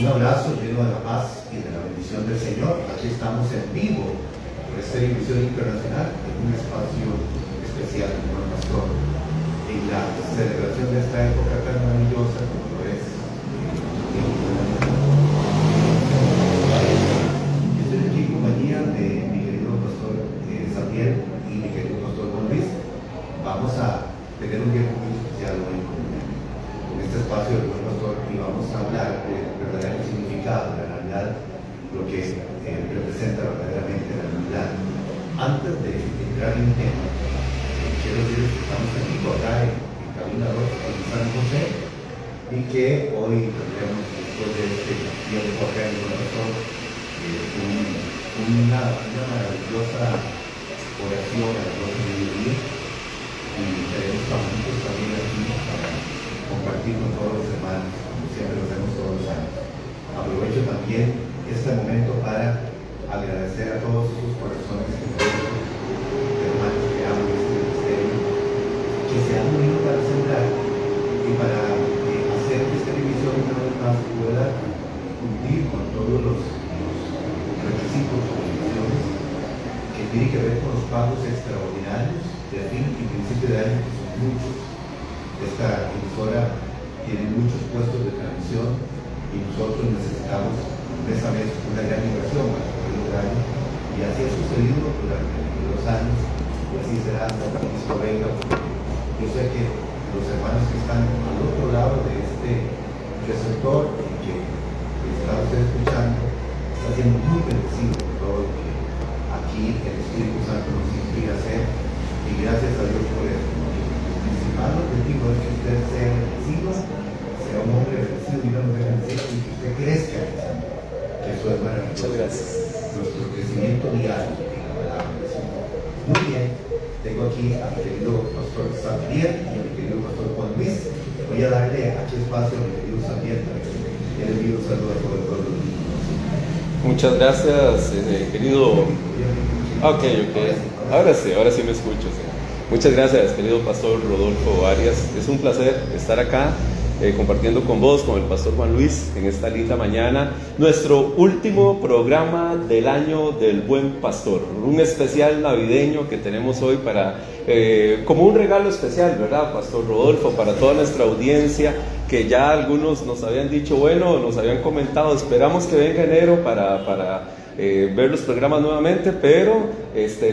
Un abrazo lleno de la paz y de la bendición del Señor. Aquí estamos en vivo por Estéreo Visión Internacional en un espacio especial con el pastor en la celebración de esta época tan maravillosa como lo es. Yo estoy aquí en compañía de mi querido pastor Xavier y mi querido pastor Juan Luis. Vamos a tener un tiempo muy especial hoy con este espacio del buen pastor y vamos a hablar del verdadero significado de la Navidad, lo que representa verdaderamente la Navidad. Antes de entrar en el tema, quiero decir que estamos aquí acá en Cabina 2 en San José y que hoy tendremos, después de este tiempo acá en el corazón, una maravillosa oración a Dios de vivir, y tenemos juntos también aquí para compartir con todos los hermanos, como siempre lo hacemos todos los años. Aprovecho también este momento para agradecer a todos esos corazones hermanos que aman este ministerio, que se han unido para sembrar y para hacer que esta división una vez más pueda cumplir con todos los requisitos o condiciones que tienen que ver con los pagos extraordinarios de fin y principio de año, que son muchos. Esta emisora tiene muchos puestos de transmisión y nosotros necesitamos mes a mes una gran inversión para poder lograrlo, y así ha sucedido durante los años y así será hasta que Cristo venga. Yo sé que los hermanos que están al otro lado de este receptor y que está usted escuchando está siendo muy bendecido por todo lo que aquí el Espíritu Santo nos inspira a hacer, y gracias a Dios por eso. El principal objetivo es que usted sea bendecido, sea un hombre bendecido y no bendecido, y que usted crezca en eso. Eso es maravilloso. Muchas gracias. Nuestro crecimiento diario en la palabra del Señor. Muy bien, tengo aquí a mi querido pastor Xavier y a mi querido pastor Juan Luis. Voy a darle aquí espacio a mi querido Xavier para que le envíe un saludo a todo el pueblo. Muchas gracias, querido. Ok. Ahora sí me escucho. Sí. Muchas gracias, querido pastor Rodolfo Arias. Es un placer estar acá compartiendo con vos, con el pastor Juan Luis, en esta linda mañana. Nuestro último programa del año del Buen Pastor. Un especial navideño que tenemos hoy para, como un regalo especial, ¿verdad, pastor Rodolfo? Para toda nuestra audiencia, que ya algunos nos habían dicho, bueno, nos habían comentado, esperamos que venga enero para ver los programas nuevamente, pero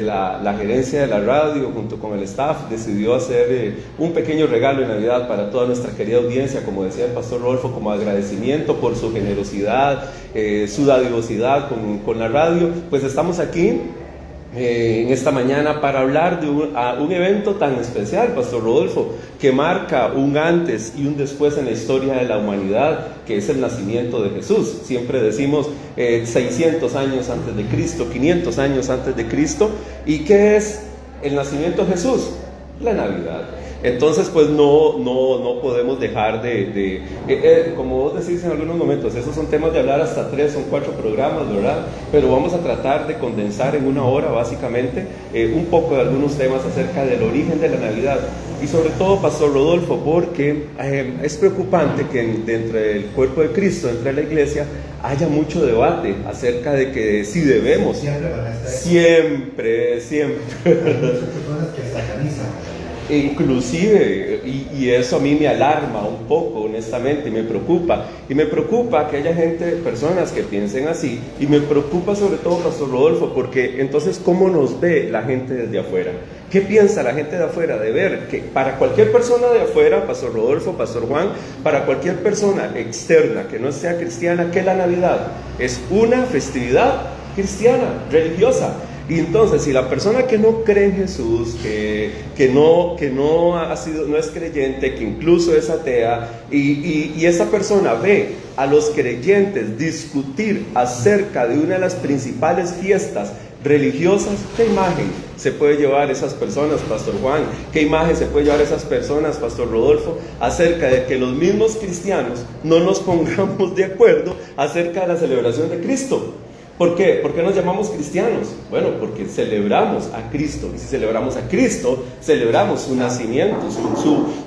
la gerencia de la radio junto con el staff decidió hacer un pequeño regalo de Navidad para toda nuestra querida audiencia, como decía el pastor Rodolfo, como agradecimiento por su generosidad, su dadivosidad con la radio. Pues estamos aquí en esta mañana para hablar de un evento tan especial, pastor Rodolfo, que marca un antes y un después en la historia de la humanidad, que es el nacimiento de Jesús. Siempre decimos 600 años antes de Cristo, 500 años antes de Cristo. ¿Y qué es el nacimiento de Jesús? La Navidad. Entonces, pues no podemos dejar como vos decís en algunos momentos, esos son temas de hablar hasta 3 o 4 programas, ¿verdad? Pero vamos a tratar de condensar en una hora, básicamente, un poco de algunos temas acerca del origen de la Navidad. Y sobre todo, pastor Rodolfo, porque es preocupante que dentro del cuerpo de Cristo, dentro de la iglesia, haya mucho debate acerca de que si debemos. Siempre. Hay muchas personas que satanizan. Inclusive, y eso a mí me alarma un poco, honestamente, y me preocupa que haya personas que piensen así, y me preocupa sobre todo, pastor Rodolfo, porque entonces, ¿cómo nos ve la gente desde afuera? ¿Qué piensa la gente de afuera? De ver que para cualquier persona de afuera, pastor Rodolfo, pastor Juan, para cualquier persona externa que no sea cristiana, que la Navidad es una festividad cristiana, religiosa. Y entonces, si la persona que no cree en Jesús, que no es creyente, que incluso es atea, y esa persona ve a los creyentes discutir acerca de una de las principales fiestas religiosas, ¿qué imagen se puede llevar esas personas, pastor Juan? ¿Qué imagen se puede llevar esas personas, pastor Rodolfo, acerca de que los mismos cristianos no nos pongamos de acuerdo acerca de la celebración de Cristo? ¿Por qué? ¿Por qué nos llamamos cristianos? Bueno, porque celebramos a Cristo. Y si celebramos a Cristo, celebramos su nacimiento,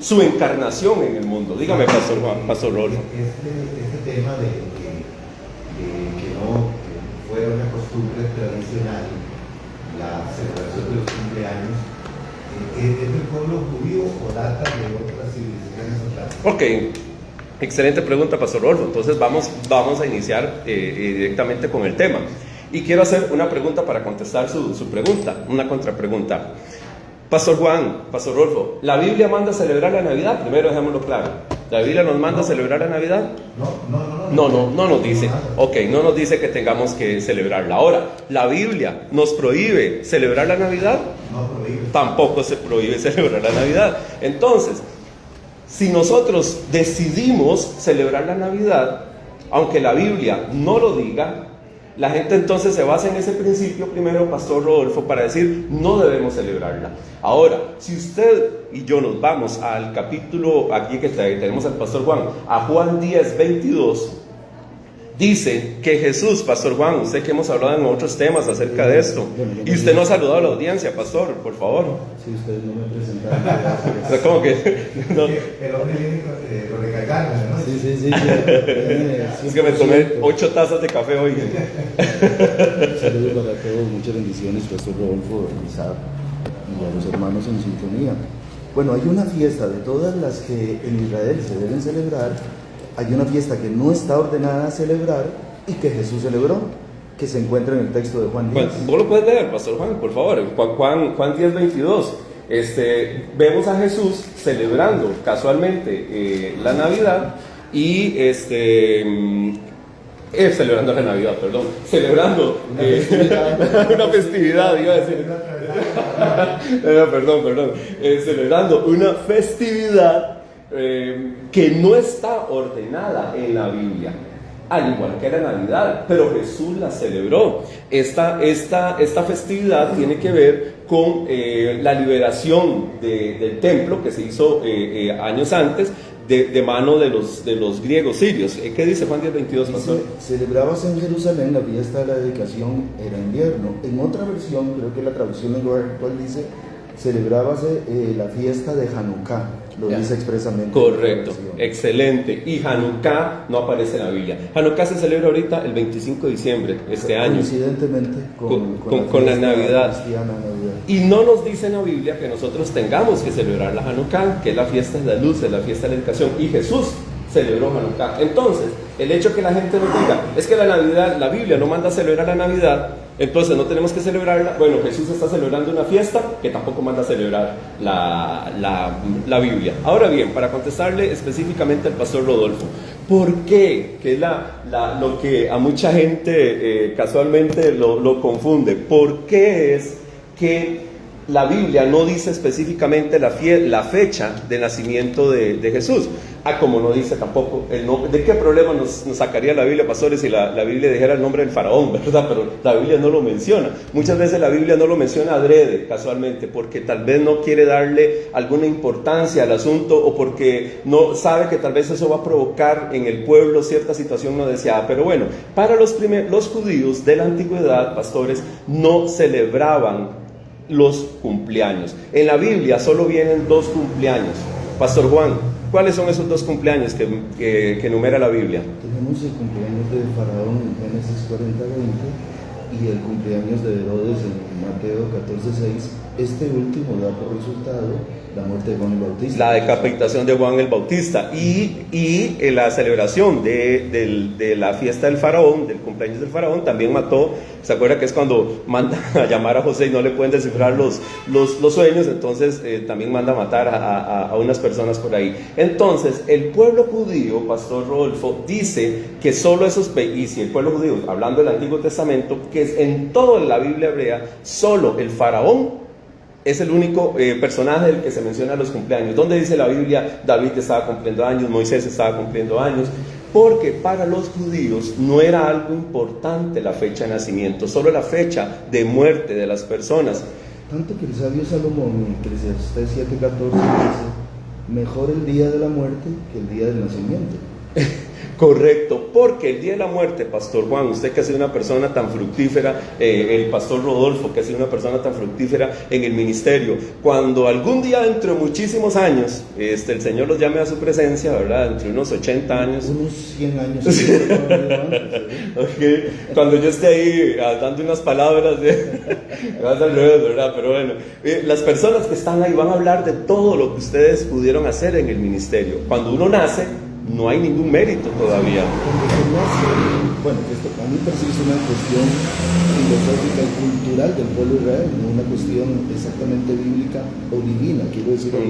su encarnación en el mundo. Dígame, pastor Juan, pastor Rolfo. Este tema de que costumbre tradicional, la celebración de los cumpleaños, ¿es del pueblo judío o data de otras civilizaciones atrás? Ok, excelente pregunta, Pastor Rodolfo. Entonces vamos a iniciar directamente con el tema. Y quiero hacer una pregunta para contestar su pregunta, una contrapregunta. Pastor Juan, Pastor Rodolfo, ¿la Biblia manda a celebrar la Navidad? Primero dejémoslo claro. ¿La Biblia nos manda a celebrar la Navidad? No nos dice. Ok, no nos dice que tengamos que celebrarla. Ahora, ¿la Biblia nos prohíbe celebrar la Navidad? No prohíbe. Tampoco se prohíbe celebrar la Navidad. Entonces, si nosotros decidimos celebrar la Navidad, aunque la Biblia no lo diga, la gente entonces se basa en ese principio primero, Pastor Rodolfo, para decir no debemos celebrarla. Ahora, si usted y yo nos vamos al capítulo, aquí que tenemos al Pastor Juan, a Juan 10:22, dice que Jesús, Pastor Juan, usted que hemos hablado en otros temas acerca de esto, y usted no ha saludado a la audiencia, Pastor, por favor. Si ustedes no me presentaron. ¿Cómo que? No. El hombre viene con recargarme, ¿no? Sí. Es que me tomé 8 tazas de café hoy. Saludos para todos, muchas bendiciones, Pastor Rodolfo, Isaac y a los hermanos en sintonía. Bueno, hay una fiesta de todas las que en Israel se deben celebrar. Hay una fiesta que no está ordenada a celebrar y que Jesús celebró, que se encuentra en el texto de Juan 10. Vos lo puedes leer, Pastor Juan, por favor. Juan 10:22. Vemos a Jesús celebrando casualmente la Navidad y celebrando la Navidad, perdón, celebrando una festividad, iba a decir. Perdón, celebrando una festividad que no está ordenada en la Biblia, al igual que la Navidad, pero Jesús la celebró. Esta festividad tiene que ver con la liberación del templo que se hizo años antes de mano de los griegos sirios. ¿Qué dice Juan 10:22, Pastor? Celebrabas en Jerusalén la fiesta de la dedicación, era invierno. En otra versión, creo que la traducción actual dice, celebrábase la fiesta de Hanukkah. Lo dice expresamente. Correcto, excelente. Y Hanukkah no aparece en la Biblia. Hanukkah se celebra ahorita el 25 de diciembre, este año. Coincidentemente con la Navidad. Cristiana, Navidad. Y no nos dice en la Biblia que nosotros tengamos que celebrar la Hanukkah, que es la fiesta de la luz, es la fiesta de la educación. Y Jesús celebró Hanukkah. Entonces, el hecho que la gente nos diga, es que la Navidad, la Biblia no manda a celebrar la Navidad, entonces no tenemos que celebrarla. Bueno, Jesús está celebrando una fiesta que tampoco manda a celebrar la Biblia. Ahora bien, para contestarle específicamente al Pastor Rodolfo, ¿por qué? Que es lo que a mucha gente casualmente lo confunde. ¿Por qué es que la Biblia no dice específicamente la fecha de nacimiento de Jesús? Como no dice tampoco el nombre. ¿De qué problema nos sacaría la Biblia, pastores, si la Biblia dijera el nombre del faraón, verdad? Pero la Biblia no lo menciona. Muchas veces la Biblia no lo menciona adrede, casualmente, porque tal vez no quiere darle alguna importancia al asunto, o porque no sabe que tal vez eso va a provocar en el pueblo cierta situación no deseada. Pero bueno, para los judíos de la antigüedad, pastores, no celebraban los cumpleaños. En la Biblia solo vienen 2 cumpleaños. Pastor Juan, ¿cuáles son esos 2 cumpleaños que enumera la Biblia? Tenemos el cumpleaños del faraón en Génesis 40:20 y el cumpleaños de Herodes en Mateo 14:6. Este último da por resultado la muerte de Juan el Bautista. La decapitación de Juan el Bautista y la celebración de la fiesta del faraón, del cumpleaños del faraón, también mató. ¿Se acuerda que es cuando manda a llamar a José y no le pueden descifrar los sueños? Entonces también manda a matar a unas personas por ahí. Entonces el pueblo judío, Pastor Rodolfo, dice que solo esos, y si el pueblo judío, hablando del Antiguo Testamento, que es en toda la Biblia hebrea, solo el faraón es el único personaje del que se menciona los cumpleaños. ¿Dónde dice la Biblia David estaba cumpliendo años, Moisés estaba cumpliendo años? Porque para los judíos no era algo importante la fecha de nacimiento, solo la fecha de muerte de las personas. Tanto que el sabio Salomón en Eclesiastés 7:14 dice, mejor el día de la muerte que el día del nacimiento. Correcto, porque el día de la muerte, Pastor Juan, usted que ha sido una persona tan fructífera, el Pastor Rodolfo que ha sido una persona tan fructífera en el ministerio, cuando algún día dentro de muchísimos años, el Señor los llame a su presencia, ¿verdad? Entre unos 80 años. Unos 100 años. Okay. Cuando yo esté ahí dando unas palabras, vas al revés, ¿verdad? Pero bueno, las personas que están ahí van a hablar de todo lo que ustedes pudieron hacer en el ministerio. Cuando uno nace, no hay ningún mérito todavía. Bueno, esto a mí me parece que es una cuestión filosófica y cultural del pueblo de Israel, no una cuestión exactamente bíblica o divina, quiero decir, por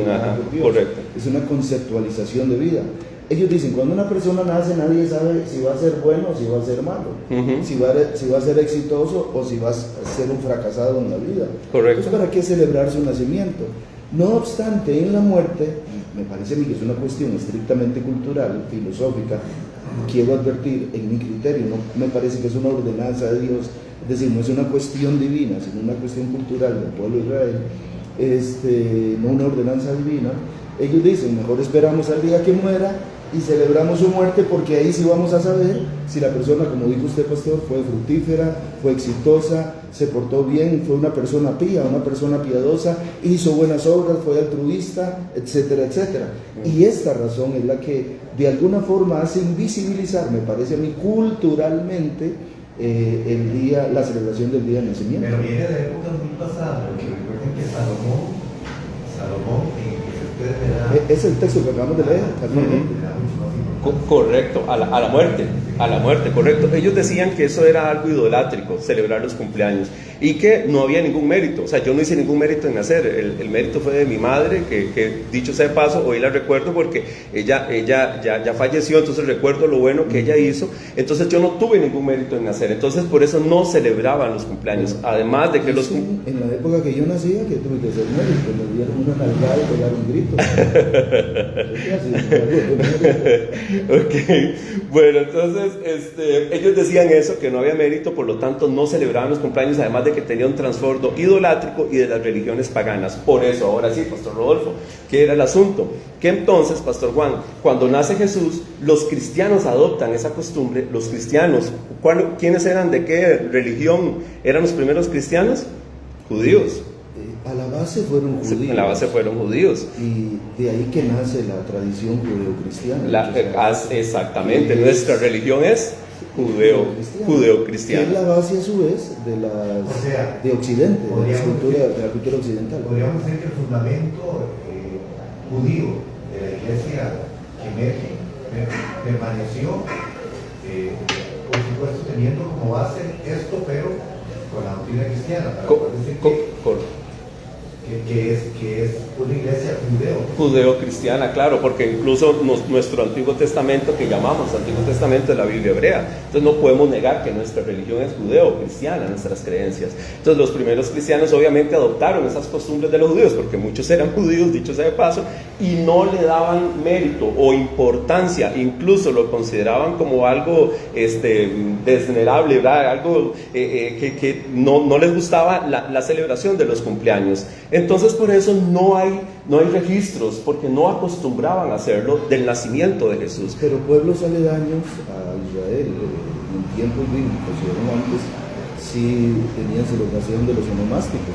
Dios. Correcto. Es una conceptualización de vida. Ellos dicen, cuando una persona nace, nadie sabe si va a ser bueno o si va a ser malo, si va a ser exitoso o si va a ser un fracasado en la vida. Correcto. Entonces, ¿para qué celebrar su nacimiento? No obstante, en la muerte, me parece a mí que es una cuestión estrictamente cultural, filosófica, quiero advertir, en mi criterio, no me parece que es una ordenanza de Dios, es decir, no es una cuestión divina, sino una cuestión cultural del pueblo de Israel, no una ordenanza divina. Ellos dicen, mejor esperamos al día que muera y celebramos su muerte, porque ahí sí vamos a saber si la persona, como dijo usted, pastor, fue fructífera, fue exitosa, se portó bien, fue una persona pía, una persona piadosa, hizo buenas obras, fue altruista, etcétera, etcétera. Y esta razón es la que de alguna forma hace invisibilizar, me parece a mí, culturalmente, la celebración del día de nacimiento. Pero viene de épocas muy pasadas, porque recuerden que Salomón, es el texto que acabamos de leer. Correcto, a la muerte, correcto. Ellos decían que eso era algo idolátrico, celebrar los cumpleaños, y que no había ningún mérito. O sea, yo no hice ningún mérito en nacer, el mérito fue de mi madre, que dicho sea de paso, hoy la recuerdo porque ella ya falleció, entonces recuerdo lo bueno que ella hizo. Entonces yo no tuve ningún mérito en nacer, entonces por eso no celebraban los cumpleaños. Además de que en la época que yo nacía, que tuve que hacer mérito, me dieron una nalgada y pegar un grito. Ok, bueno, entonces ellos decían eso, que no había mérito, por lo tanto no celebraban los cumpleaños, además de que tenía un trasfondo idolátrico y de las religiones paganas. Por eso, ahora sí, Pastor Rodolfo, ¿qué era el asunto? Que entonces, Pastor Juan, cuando nace Jesús, los cristianos adoptan esa costumbre. Los cristianos, ¿quiénes eran? ¿De qué religión eran los primeros cristianos? Judíos. A la base fueron judíos. A la base fueron judíos. Y de ahí que nace la tradición judeocristiana. Exactamente, nuestra religión es judeo-cristiana. Que es la base a su vez de Occidente, de la cultura occidental. Podríamos decir que el fundamento judío de la iglesia que emerge permaneció, por supuesto, teniendo como base esto, pero con la doctrina cristiana, para poder decir que es una iglesia judeo-cristiana, claro, porque incluso nuestro Antiguo Testamento, que llamamos Antiguo Testamento, es la Biblia hebrea. Entonces no podemos negar que nuestra religión es judeo-cristiana, nuestras creencias. Entonces los primeros cristianos obviamente adoptaron esas costumbres de los judíos, porque muchos eran judíos, dicho sea de paso, y no le daban mérito o importancia, incluso lo consideraban como algo desvenerable, ¿verdad? Algo que no les gustaba la celebración de los cumpleaños. Entonces por eso no hay registros, porque no acostumbraban a hacerlo del nacimiento de Jesús. Pero pueblos aledaños a Israel, en tiempos bíblicos y aún antes, sí tenían celebración de los onomásticos,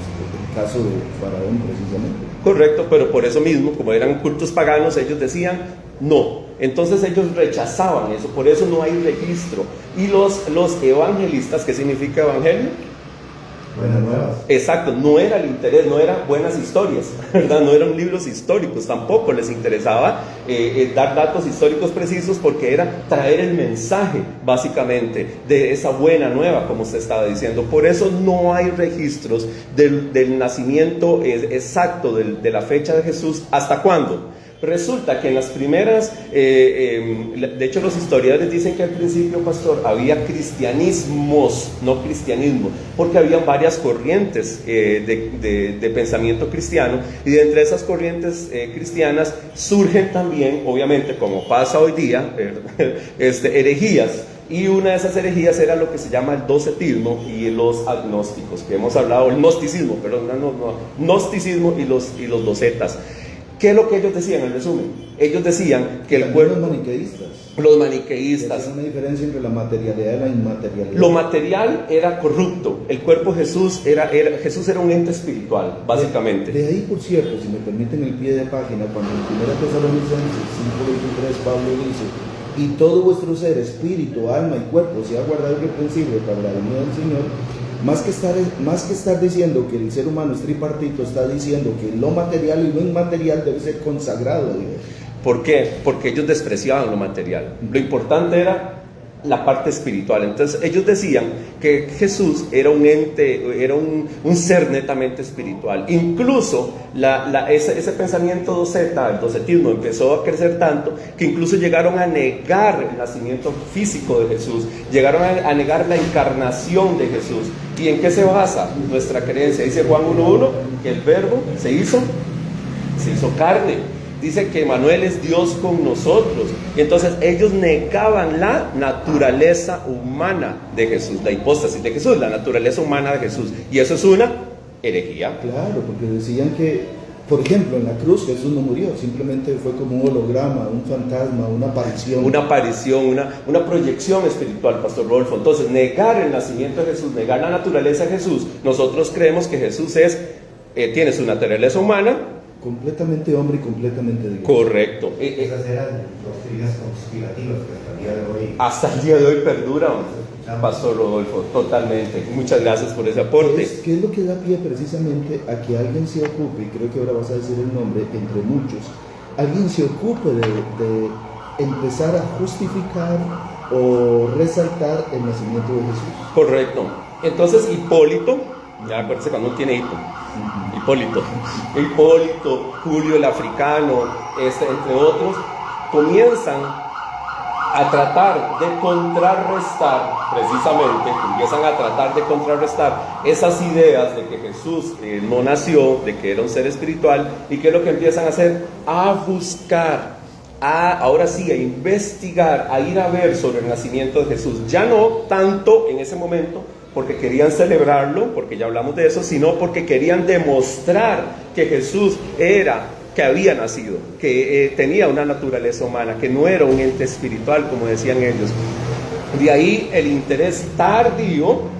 el caso de Faraón precisamente. Correcto, pero por eso mismo, como eran cultos paganos, ellos decían no. Entonces ellos rechazaban eso, por eso no hay registro. Y los evangelistas, ¿qué significa evangelio? Buenas nuevas. Exacto, no era el interés, no eran buenas historias, ¿verdad? No eran libros históricos, tampoco les interesaba dar datos históricos precisos, porque era traer el mensaje, básicamente, de esa buena nueva, como usted estaba diciendo. Por eso no hay registros del nacimiento exacto, de la fecha de Jesús. ¿Hasta cuándo? Resulta que en las primeras, de hecho los historiadores dicen que al principio, pastor, había cristianismos, no cristianismo, porque había varias corrientes de pensamiento cristiano, y de entre esas corrientes cristianas surgen también, obviamente, como pasa hoy día, herejías. Y una de esas herejías era lo que se llama el docetismo y los agnósticos, que hemos hablado, el gnosticismo, perdón, gnosticismo y los docetas. ¿Qué es lo que ellos decían en resumen? Ellos decían que el También cuerpo... los maniqueístas. Los maniqueístas. Hay una diferencia entre la materialidad y la inmaterialidad. Lo material era corrupto, el cuerpo de Jesús Jesús era un ente espiritual, básicamente. De ahí, por cierto, si me permiten el pie de página, cuando en 1 Tesalonicenses 5:23 Pablo dice: y todo vuestro ser, espíritu, alma y cuerpo sea guardado irreprensible para la venida del Señor. Más que estar diciendo que el ser humano es tripartito, está diciendo que lo material y lo inmaterial debe ser consagrado a Dios. ¿Por qué? Porque ellos despreciaban lo material. Lo importante era la parte espiritual. Entonces ellos decían que Jesús era un ente, era un ser netamente espiritual. Incluso ese pensamiento doceta, el docetismo, empezó a crecer tanto que incluso llegaron a negar el nacimiento físico de Jesús, llegaron a negar la encarnación de Jesús. ¿Y en qué se basa nuestra creencia? Dice Juan 1:1 que el verbo se hizo carne. Dice que Emmanuel es Dios con nosotros. Y entonces ellos negaban la naturaleza humana de Jesús, la hipóstasis de Jesús, la naturaleza humana de Jesús. Y eso es una herejía. Claro, porque decían que, por ejemplo, en la cruz Jesús no murió, simplemente fue como un holograma, un fantasma, una aparición. Una aparición, una proyección espiritual, Pastor Rodolfo. Entonces, negar el nacimiento de Jesús, negar la naturaleza de Jesús, nosotros creemos que Jesús tiene su naturaleza humana, completamente hombre y completamente Dios. Correcto. Esas eran doctrinas conspirativas que hasta el día de hoy perduran, Pastor Rodolfo, totalmente. Muchas gracias por ese aporte. ¿Qué es lo que da pie precisamente a que alguien se ocupe, y creo que ahora vas a decir el nombre, entre muchos, alguien se ocupe de empezar a justificar o resaltar el nacimiento de Jesús? Correcto. Entonces Hipólito, ya acuérdense cuando uno tiene hito, Hipólito, Julio el Africano, entre otros, comienzan a tratar de contrarrestar, precisamente, empiezan a tratar de contrarrestar esas ideas de que Jesús no nació, de que era un ser espiritual. ¿Y qué es lo que empiezan a hacer? A buscar, ahora sí, a investigar, a ir a ver sobre el nacimiento de Jesús. Ya no tanto en ese momento porque querían celebrarlo, porque ya hablamos de eso, sino porque querían demostrar que Jesús que había nacido, que tenía una naturaleza humana, que no era un ente espiritual, como decían ellos. De ahí el interés tardío,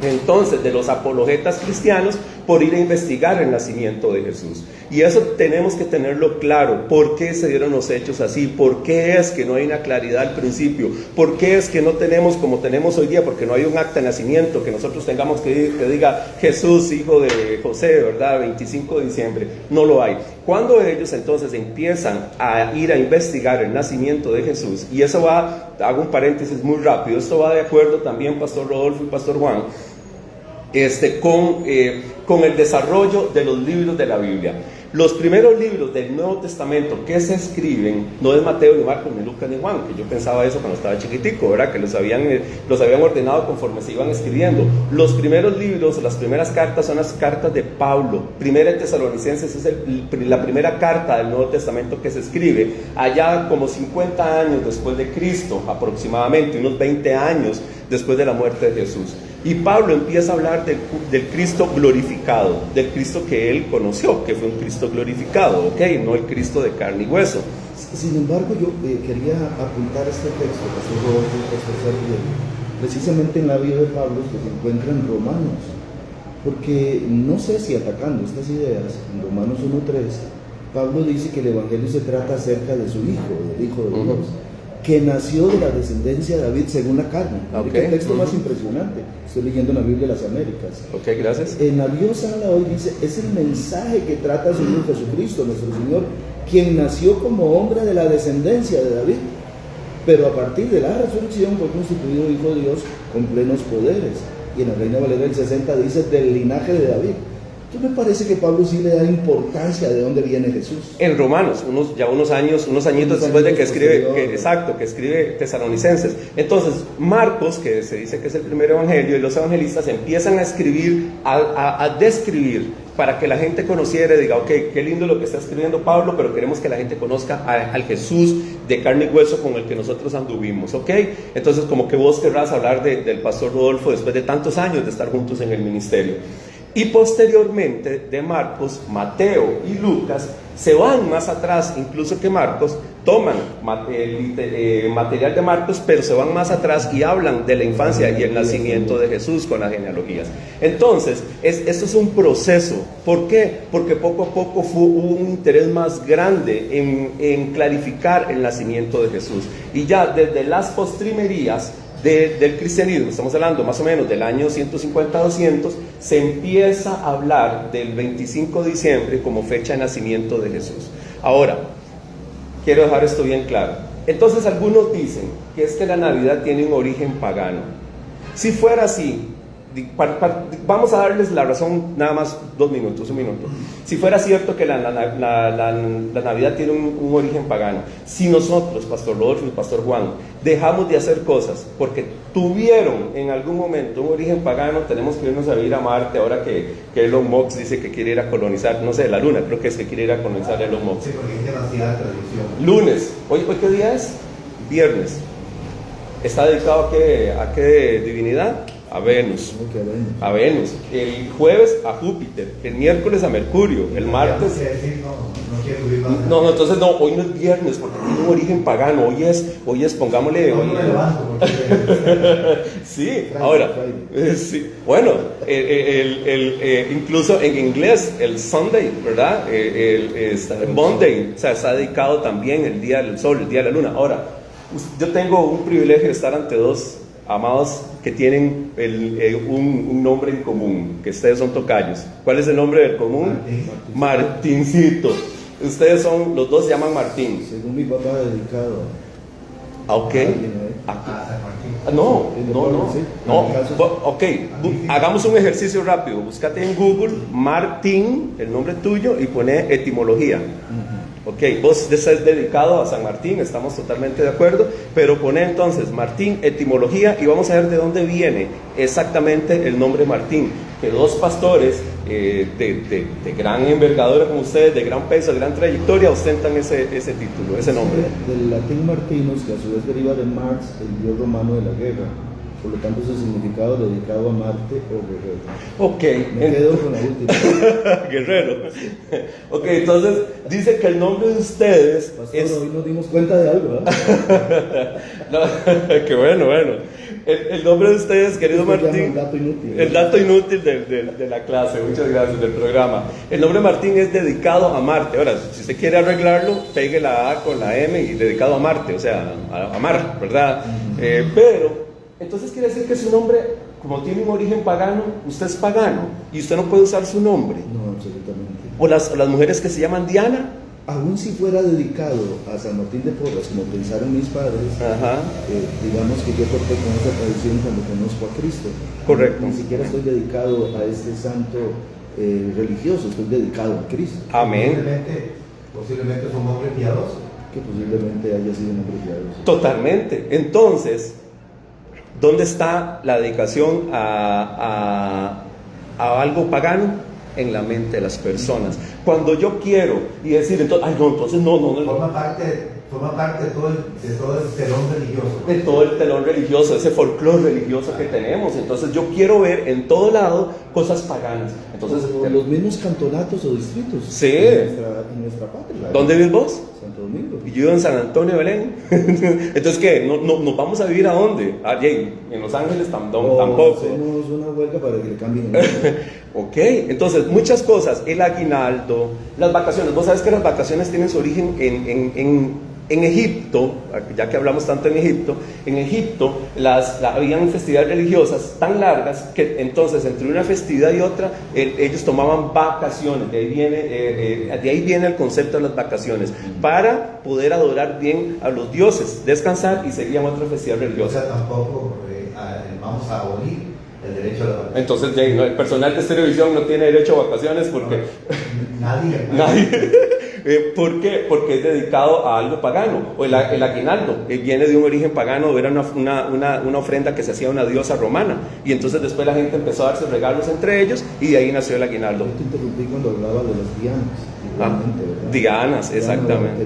entonces, de los apologetas cristianos por ir a investigar el nacimiento de Jesús. Y eso tenemos que tenerlo claro. ¿Por qué se dieron los hechos así? ¿Por qué es que no hay una claridad al principio? ¿Por qué es que no tenemos como tenemos hoy día? Porque no hay un acta de nacimiento que nosotros tengamos que diga Jesús, hijo de José, ¿verdad? 25 de diciembre. No lo hay. Cuando ellos entonces empiezan a ir a investigar el nacimiento de Jesús, y eso va, hago un paréntesis muy rápido, esto va de acuerdo también, Pastor Rodolfo y Pastor Juan, con el desarrollo de los libros de la Biblia. Los primeros libros del Nuevo Testamento que se escriben no es Mateo, ni Marcos, ni Lucas, ni Juan, que yo pensaba eso cuando estaba chiquitico, ¿verdad? Que los habían ordenado conforme se iban escribiendo. Los primeros libros, las primeras cartas son las cartas de Pablo. Primera de Tesalonicenses es la primera carta del Nuevo Testamento que se escribe allá como 50 años después de Cristo, aproximadamente, unos 20 años después de la muerte de Jesús. Y Pablo empieza a hablar del Cristo glorificado, del Cristo que él conoció, que fue un Cristo glorificado, ¿ok? No el Cristo de carne y hueso. Sin embargo, yo quería apuntar este texto, Pastor Rodolfo, Pastor Sergio, precisamente en la vida de Pablo, que se encuentra en Romanos, porque no sé si atacando estas ideas, en Romanos 1:3, Pablo dice que el Evangelio se trata acerca de su hijo, del Hijo de Dios, que nació de la descendencia de David según la carne. Okay. El texto más impresionante. Estoy leyendo en la Biblia de las Américas. Ok, gracias. En la Dios habla hoy, dice, es el mensaje que trata el Señor Jesucristo, nuestro Señor, quien nació como hombre de la descendencia de David, pero a partir de la resurrección fue constituido Hijo de Dios con plenos poderes. Y en la Reina Valera del 60 dice, del linaje de David. Entonces me parece que Pablo sí le da importancia de dónde viene Jesús. En Romanos, unos añitos después de que escribe Tesalonicenses. Entonces, Marcos, que se dice que es el primer evangelio, y los evangelistas empiezan a escribir, a describir, para que la gente conociera y diga, ok, qué lindo lo que está escribiendo Pablo, pero queremos que la gente conozca al Jesús de carne y hueso con el que nosotros anduvimos, ok. Entonces, como que vos querrás hablar del Pastor Rodolfo después de tantos años de estar juntos en el ministerio. Y posteriormente de Marcos, Mateo y Lucas se van más atrás incluso que Marcos, toman material de Marcos, pero se van más atrás y hablan de la infancia y el nacimiento de Jesús con las genealogías. Entonces, esto es un proceso. ¿Por qué? Porque poco a poco hubo un interés más grande en clarificar el nacimiento de Jesús. Y ya desde las postrimerías del cristianismo, estamos hablando más o menos del año 150-200, se empieza a hablar del 25 de diciembre como fecha de nacimiento de Jesús. Ahora, quiero dejar esto bien claro. Entonces algunos dicen que es que la Navidad tiene un origen pagano. Si fuera así, vamos a darles la razón nada más 2 minutos, 1 minuto. Si fuera cierto que la Navidad tiene un origen pagano, si nosotros, Pastor Rodolfo y Pastor Juan, dejamos de hacer cosas porque tuvieron en algún momento un origen pagano, tenemos que irnos a vivir a Marte, ahora que Elon Musk dice que quiere ir a colonizar, no sé, la Luna, creo que es que quiere ir a colonizar Elon Musk. Sí, porque hay demasiada tradición. Lunes, ¿hoy qué día es? Viernes. ¿Está dedicado a qué divinidad? A Venus. A Venus. El jueves a Júpiter. El miércoles a Mercurio. El martes. No, entonces no, hoy no es viernes porque tiene un origen pagano. Hoy es, pongámosle. Sí, ahora. Sí. Bueno, incluso en inglés, el Sunday, ¿verdad? El Monday, o sea, está dedicado también el día del sol, el día de la luna. Ahora, yo tengo un privilegio de estar ante dos amados que tienen un nombre en común, que ustedes son tocayos. ¿Cuál es el nombre del común? Martincito. Ustedes son, los dos se llaman Martín. Según mi papá, dedicado a ok. No. Ok, hagamos un ejercicio rápido. Búscate en Google Martín, el nombre tuyo, y pone etimología. Ok, vos estás dedicado a San Martín, estamos totalmente de acuerdo, pero pone entonces Martín, etimología, y vamos a ver de dónde viene exactamente el nombre Martín. Que dos pastores de gran envergadura como ustedes, de gran peso, de gran trayectoria, ostentan ese título, ese nombre. Del latín Martinus, que a su vez deriva de Mars, el dios romano de la guerra. Por lo tanto, su significado dedicado a Marte o guerrero. Ok. Me quedo con la última. Guerrero. Ok, entonces dice que el nombre de ustedes Pastor, hoy nos dimos cuenta de algo, ¿verdad? No, qué bueno. El nombre de ustedes, querido Martín. El dato inútil. El dato inútil de la clase, muchas gracias, del programa. El nombre Martín es dedicado a Marte. Ahora, si usted quiere arreglarlo, pegue la A con la M y dedicado a Marte, o sea, a Mar, ¿verdad? Pero entonces quiere decir que su nombre, como tiene un origen pagano, usted es pagano y usted no puede usar su nombre. No, absolutamente. O las mujeres que se llaman Diana. Aún si fuera dedicado a San Martín de Porras, como pensaron mis padres, digamos que yo corté con esa tradición cuando conozco a Cristo. Correcto. Ni siquiera estoy dedicado a este santo religioso, estoy dedicado a Cristo. Amén. Posiblemente fue un hombre piadoso. Que posiblemente haya sido un hombre piadoso. Totalmente. Entonces, ¿dónde está la dedicación a algo pagano? En la mente de las personas. Cuando yo quiero y decir, entonces, no. Forma parte de todo el telón religioso. De todo el telón religioso, ese folclore religioso que tenemos. Entonces yo quiero ver en todo lado cosas paganas. Entonces, los mismos cantonatos o distritos. Sí. En nuestra patria. ¿Dónde vives vos? Santo Domingo. Y yo vivo en San Antonio, Belén. Entonces, ¿qué? ¿Nos vamos a vivir a dónde? En Los Ángeles tampoco. Hacemos una huelga para que le cambien el nombre. Ok, entonces muchas cosas, el aguinaldo, las vacaciones. Vos sabes que las vacaciones tienen su origen en Egipto, ya que hablamos tanto en Egipto habían festividades religiosas tan largas que entonces entre una festividad y otra ellos tomaban vacaciones. De ahí viene el concepto de las vacaciones, para poder adorar bien a los dioses, descansar y seguían otra festividad religiosa. O sea, tampoco vamos a abolir el derecho a la vacaciones. Entonces, el personal de Televisión no tiene derecho a vacaciones porque nadie. ¿Por qué? Porque es dedicado a algo pagano. O el aguinaldo viene de un origen pagano, era una ofrenda que se hacía a una diosa romana. Y entonces después la gente empezó a darse regalos entre ellos y de ahí nació el aguinaldo. Yo te interrumpí cuando hablaba de las Dianas. Dianas, exactamente.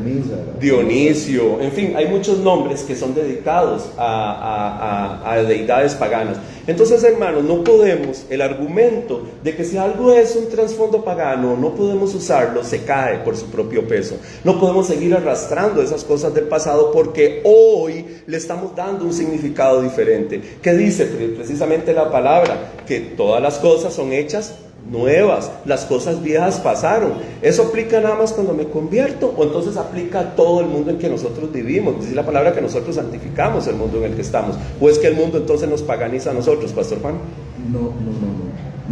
Dionisio, en fin, hay muchos nombres que son dedicados a deidades paganas. Entonces, hermanos, no podemos, el argumento de que si algo es un trasfondo pagano, no podemos usarlo, se cae por su propio peso. No podemos seguir arrastrando esas cosas del pasado porque hoy le estamos dando un significado diferente. ¿Qué dice precisamente la palabra? Que todas las cosas son hechas nuevas, las cosas viejas pasaron. ¿Eso aplica nada más cuando me convierto o entonces aplica a todo el mundo en que nosotros vivimos? Dice la palabra que nosotros santificamos el mundo en el que estamos. ¿O es que el mundo entonces nos paganiza a nosotros, Pastor Juan? No.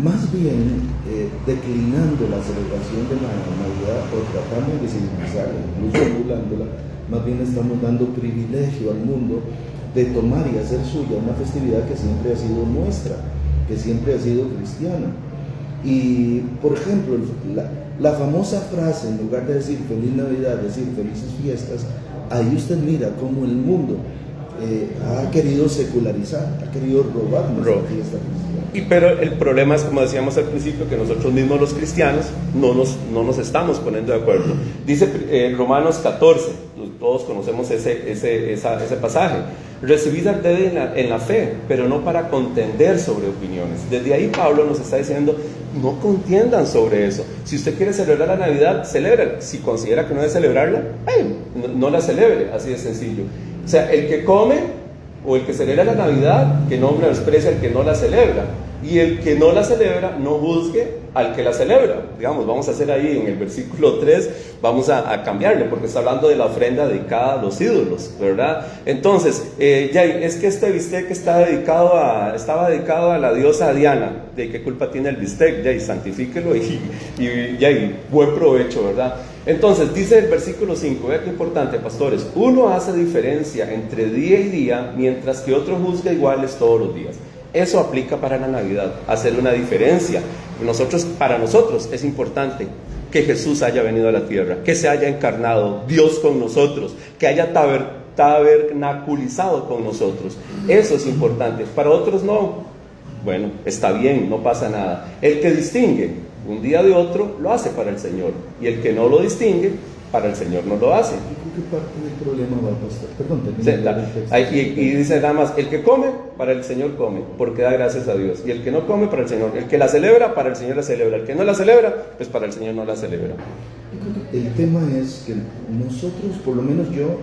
Más bien, declinando la celebración de la Navidad o tratando de civilizarla, incluso anulándola, más bien estamos dando privilegio al mundo de tomar y hacer suya una festividad que siempre ha sido nuestra, que siempre ha sido cristiana. Y, por ejemplo, la famosa frase, en lugar de decir Feliz Navidad, decir Felices Fiestas, ahí usted mira cómo el mundo ha querido secularizar, ha querido robar nuestra fiesta cristiana. Pero el problema es, como decíamos al principio, que nosotros mismos los cristianos no nos estamos poniendo de acuerdo. Dice Romanos 14, todos conocemos ese pasaje. Recibid al débil en la fe, pero no para contender sobre opiniones. Desde ahí Pablo nos está diciendo, no contiendan sobre eso. Si usted quiere celebrar la Navidad, celébrala. Si considera que no debe celebrarla, no la celebre, así de sencillo. O sea, el que come o el que celebra la Navidad, que no menosprecia al que no la celebra. Y el que no la celebra, no juzgue al que la celebra. Digamos, vamos a hacer ahí en el versículo 3, vamos a cambiarle, porque está hablando de la ofrenda dedicada a los ídolos, ¿verdad? Entonces, es que este bistec estaba dedicado a la diosa Diana. ¿De qué culpa tiene el bistec? Santifíquelo y buen provecho, ¿verdad? Entonces, dice el versículo 5, vea qué importante, pastores: uno hace diferencia entre día y día, mientras que otro juzga iguales todos los días. Eso aplica para la Navidad, hacer una diferencia. Para nosotros es importante que Jesús haya venido a la tierra, que se haya encarnado, Dios con nosotros, que haya tabernaculizado con nosotros. Eso es importante. Para otros no. Bueno, está bien, no pasa nada. El que distingue un día de otro lo hace para el Señor, y el que no lo distingue, para el Señor no lo hace. ¿Qué parte del problema va a pasar? Perdón, y dice nada más: el que come, para el Señor come, porque da gracias a Dios. Y el que no come, para el Señor. El que la celebra, para el Señor la celebra. El que no la celebra, pues para el Señor no la celebra. El tema es que nosotros, por lo menos yo,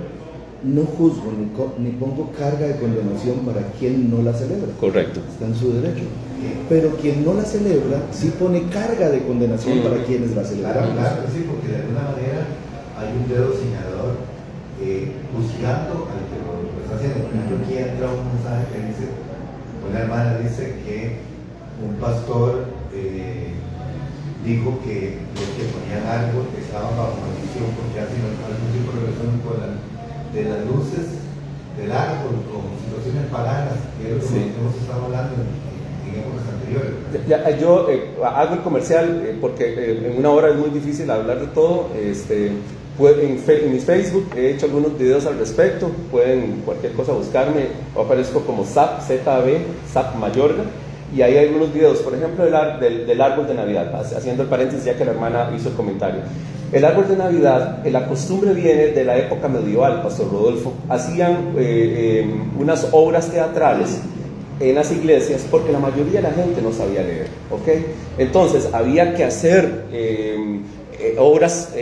no juzgo ni pongo carga de condenación para quien no la celebra. Correcto. Está en su derecho. Pero quien no la celebra sí pone carga de condenación para quienes la celebran. Claro, sí, porque de alguna manera hay un dedo señalador juzgando al que lo está haciendo. Por ejemplo, aquí entra un mensaje que dice, una hermana dice que un pastor dijo que los que ponían árbol estaban bajo maldición porque hacen algún tipo de relación con de las luces del árbol como situaciones paganas, que es lo que hemos estado hablando en épocas anteriores. Yo hago el comercial porque en una hora es muy difícil hablar de todo. En mi Facebook he hecho algunos videos al respecto. Pueden cualquier cosa buscarme. Aparezco como SAP Mayorga, y ahí hay algunos videos, por ejemplo, del árbol de Navidad, haciendo el paréntesis ya que la hermana hizo el comentario. El árbol de Navidad, la costumbre viene de la época medieval, Pastor Rodolfo. Hacían unas obras teatrales en las iglesias porque la mayoría de la gente no sabía leer, ¿ok? Entonces había que hacer obras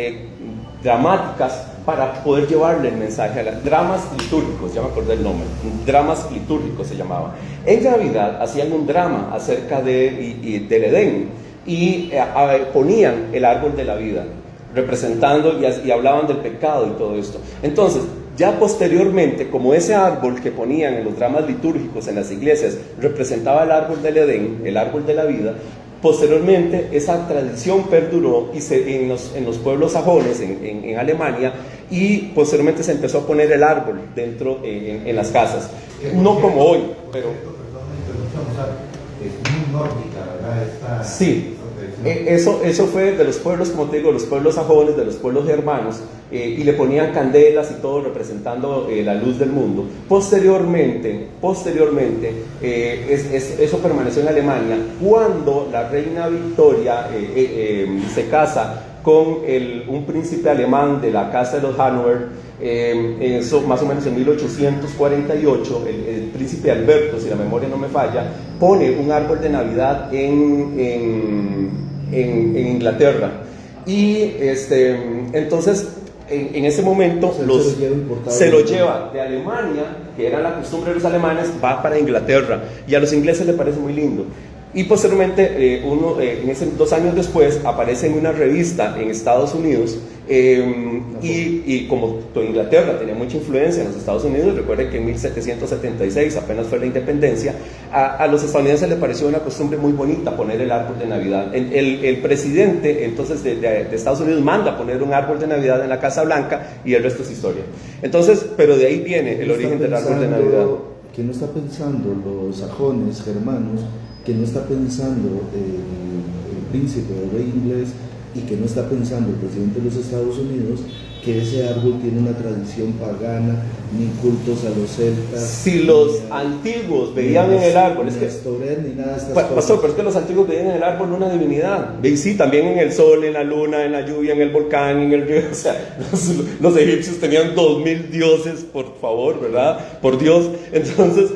dramáticas para poder llevarle el mensaje a las dramas litúrgicos, ya me acordé el nombre, dramas litúrgicos se llamaba. En Navidad hacían un drama acerca del Edén y ponían el árbol de la vida representando y hablaban del pecado y todo esto. Entonces, ya posteriormente, como ese árbol que ponían en los dramas litúrgicos en las iglesias representaba el árbol del Edén, el árbol de la vida, posteriormente esa tradición perduró y en los pueblos sajones, en Alemania, y posteriormente se empezó a poner el árbol dentro en las casas. No como hoy, pero... Es muy nórdica, ¿verdad? Sí. Eso fue de los pueblos, como te digo, los pueblos sajones, de los pueblos germanos, y le ponían candelas y todo representando la luz del mundo. Posteriormente eso permaneció en Alemania cuando la reina Victoria se casa con un príncipe alemán de la casa de los Hannover. Eso más o menos en 1848, el príncipe Alberto, si la memoria no me falla, pone un árbol de Navidad en Inglaterra. Y entonces en ese momento se lo lleva de Alemania, que era la costumbre de los alemanes, va para Inglaterra, y a los ingleses les parece muy lindo. Y posteriormente, 2 años después, aparece en una revista en Estados Unidos, y como Inglaterra tenía mucha influencia en los Estados Unidos, recuerden que en 1776, apenas fue la independencia, a los estadounidenses les pareció una costumbre muy bonita poner el árbol de Navidad. El presidente entonces de Estados Unidos manda poner un árbol de Navidad en la Casa Blanca, y el resto es historia. Entonces, pero de ahí viene el origen del árbol de Navidad. ¿Qué no está pensando los sajones, germanos? Que no está pensando el príncipe o el rey inglés, y que no está pensando el presidente de los Estados Unidos, que ese árbol tiene una tradición pagana, ni cultos a los celtas. Si los antiguos veían en el árbol, es que ni nada de estas pastor, cosas. pero es que los antiguos veían en el árbol una divinidad. Y sí, también en el sol, en la luna, en la lluvia, en el volcán, en el río. O sea, los egipcios tenían 2000 dioses, por favor, ¿verdad? Por Dios. Entonces,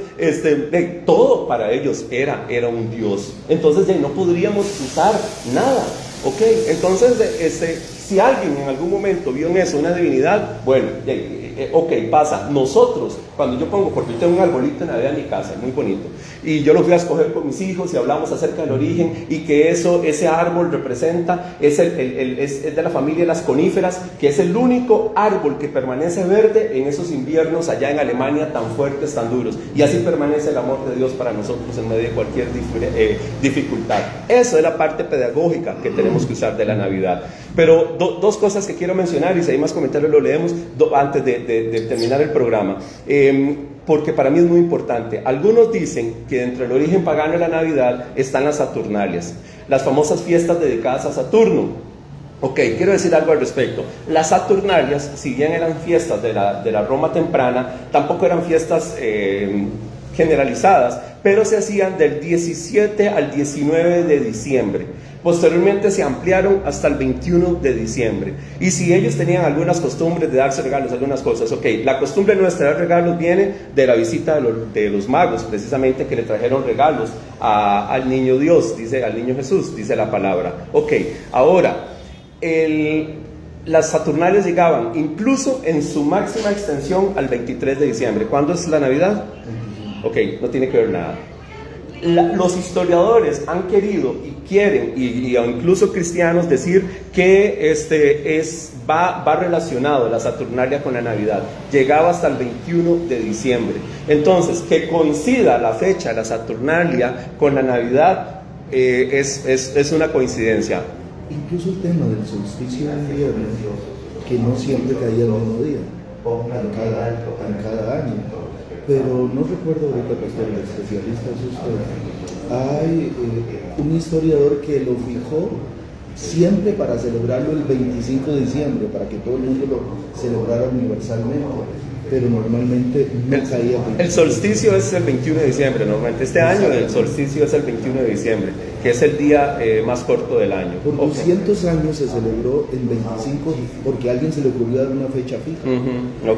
todo para ellos era un dios. Entonces, no podríamos usar nada. Ok, entonces, si alguien en algún momento vio en eso una divinidad, bueno, ok, pasa. Nosotros, cuando yo pongo, porque yo tengo un arbolito de Navidad en mi casa, muy bonito, y yo lo fui a escoger con mis hijos y hablamos acerca del origen, y que ese árbol representa, es de la familia de las coníferas, que es el único árbol que permanece verde en esos inviernos allá en Alemania tan fuertes, tan duros, y así permanece el amor de Dios para nosotros en medio de cualquier dificultad. Eso es la parte pedagógica que tenemos que usar de la Navidad. Pero dos cosas que quiero mencionar, y si hay más comentarios lo leemos antes de terminar el programa, porque para mí es muy importante. Algunos dicen que dentro del origen pagano de la Navidad están las Saturnalias, las famosas fiestas dedicadas a Saturno. Ok, quiero decir algo al respecto. Las Saturnalias, si bien eran fiestas de la Roma temprana, tampoco eran fiestas generalizadas, pero se hacían del 17 al 19 de diciembre. Posteriormente se ampliaron hasta el 21 de diciembre. Y si ellos tenían algunas costumbres de darse regalos, algunas cosas, ok, la costumbre nuestra de dar regalos viene de la visita de los magos, precisamente, que le trajeron regalos al niño Dios, al niño Jesús, dice la palabra. Ok, ahora, las Saturnalias llegaban incluso en su máxima extensión al 23 de diciembre. ¿Cuándo es la Navidad? Ok, no tiene que ver nada. Los historiadores han querido y quieren, y incluso cristianos, decir que va relacionado la Saturnalia con la Navidad. Llegaba hasta el 21 de diciembre. Entonces, que coincida la fecha de la Saturnalia con la Navidad es una coincidencia. Incluso el tema del solsticio de invierno, que no siempre caía el mismo día, en cada año. Pero no recuerdo ahorita, pastor, el especialista es usted. Hay un historiador que lo fijó siempre para celebrarlo el 25 de diciembre, para que todo el mundo lo celebrara universalmente, pero normalmente no caía. El solsticio es el 21 de diciembre, normalmente. Este año el solsticio es el 21 de diciembre, que es el día más corto del año. Por 200 años se celebró el 25, porque a alguien se le ocurrió dar una fecha fija.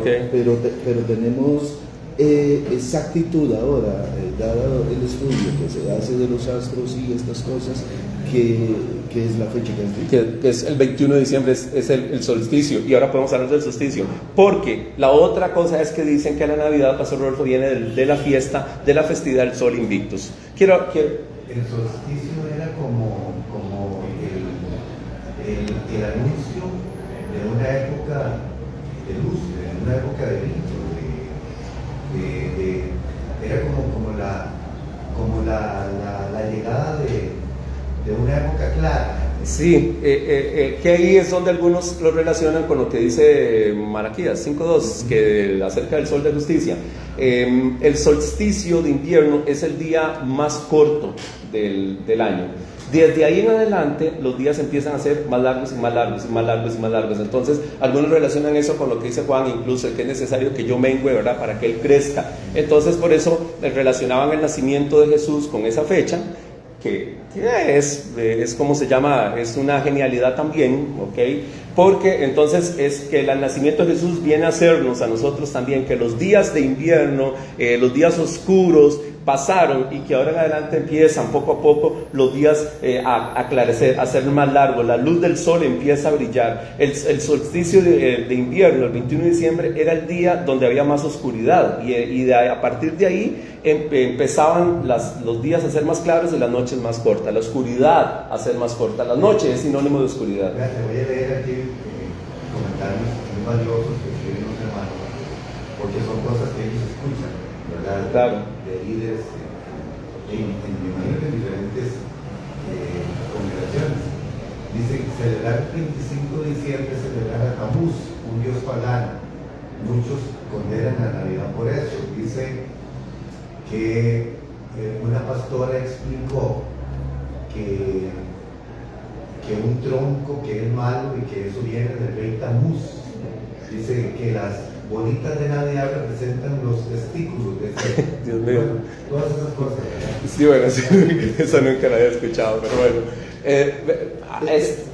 Okay. Pero tenemos exactitud ahora, dado el estudio que se hace de los astros y estas cosas, que es la fecha que es el 21 de diciembre, es el solsticio. Y ahora podemos hablar del solsticio, porque la otra cosa es que dicen que la Navidad, Pastor Rodolfo, viene de la fiesta, de la festividad del Sol Invictus. El solsticio era como el anuncio de una época de luz, de una época de brillo. Era como la llegada de una época clara. Sí, que ahí es donde algunos lo relacionan con lo que dice Malaquías 5:2, que acerca del sol de justicia. El solsticio de invierno es el día más corto del año. Desde ahí en adelante los días empiezan a ser más largos y más largos y más largos y más largos. Entonces algunos relacionan eso con lo que dice Juan, incluso que es necesario que yo mengue, ¿verdad?, para que él crezca. Entonces por eso relacionaban el nacimiento de Jesús con esa fecha, es como se llama, es una genialidad también, ¿ok? Porque entonces es que el nacimiento de Jesús viene a hacernos a nosotros también que los días de invierno, los días oscuros pasaron y que ahora en adelante empiezan poco a poco los días a aclarecer, a ser más largos, la luz del sol empieza a brillar. El solsticio de invierno, el 21 de diciembre, era el día donde había más oscuridad y a partir de ahí empezaban los días a ser más claros y las noches más cortas, la oscuridad a ser más corta. La noche es sinónimo de oscuridad. Te voy a leer aquí comentarios muy valiosos que escriben los hermanos, porque son cosas que ellos escuchan, ¿verdad? Claro. De líderes en diferentes congregaciones. Dice, celebrar el 25 de diciembre, celebrar a Tamuz, un dios pagano. Muchos condenan la Navidad por eso. Dice que una pastora explicó que un tronco que es malo y que eso viene del rey Tamuz. Dice que las bolitas de Navidad representan los testículos de ese. Dios mío. Bueno, todas esas cosas, ¿verdad? Sí, bueno, sí, eso nunca lo había escuchado, pero bueno.